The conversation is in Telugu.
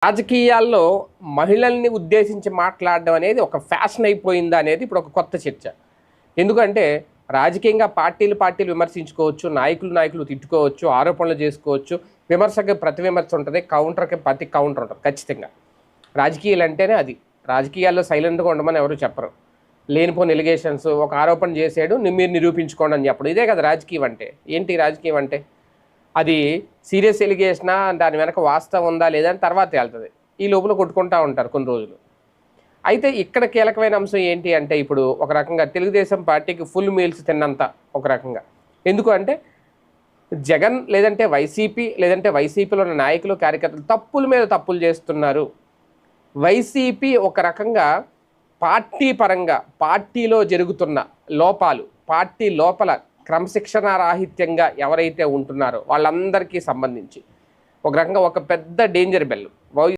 రాజకీయాల్లో మహిళల్ని ఉద్దేశించి మాట్లాడడం అనేది ఒక ఫ్యాషన్ అయిపోయిందా అనేది ఇప్పుడు ఒక కొత్త చర్చ. ఎందుకంటే రాజకీయంగా పార్టీలు విమర్శించుకోవచ్చు, నాయకులు తిట్టుకోవచ్చు, ఆరోపణలు చేసుకోవచ్చు, విమర్శకి ప్రతి విమర్శ ఉంటుంది, కౌంటర్కి ప్రతి కౌంటర్ ఉంటుంది. ఖచ్చితంగా రాజకీయాలు అంటేనే అది. రాజకీయాల్లో సైలెంట్గా ఉండమని ఎవరు చెప్పరు. లేనిపోని ఎలిగేషన్స్, ఒక ఆరోపణ చేసాడు మీరు నిరూపించుకోండి అని చెప్పడం, ఇదే కదా రాజకీయం అంటే. ఏంటి రాజకీయం అంటే? అది సీరియస్ ఎలిగేషనా, దాని వెనక వాస్తవం ఉందా లేదా అని తర్వాత వెళ్తుంది. ఈ లోపల కొట్టుకుంటూ ఉంటారు కొన్ని రోజులు. అయితే ఇక్కడ కీలకమైన అంశం ఏంటి అంటే, ఇప్పుడు ఒక రకంగా తెలుగుదేశం పార్టీకి ఫుల్ మీల్స్ తిన్నంత ఒక రకంగా. ఎందుకు అంటే జగన్ లేదంటే వైసీపీలో ఉన్న నాయకులు కార్యకర్తలు తప్పుల మీద తప్పులు చేస్తున్నారు. వైసీపీ ఒక రకంగా పార్టీ పరంగా పార్టీలో జరుగుతున్న లోపాలు, పార్టీ లోపల క్రమశిక్షణారాహిత్యంగా ఎవరైతే ఉంటున్నారో వాళ్ళందరికీ సంబంధించి ఒక రకంగా ఒక పెద్ద డేంజర్ బెల్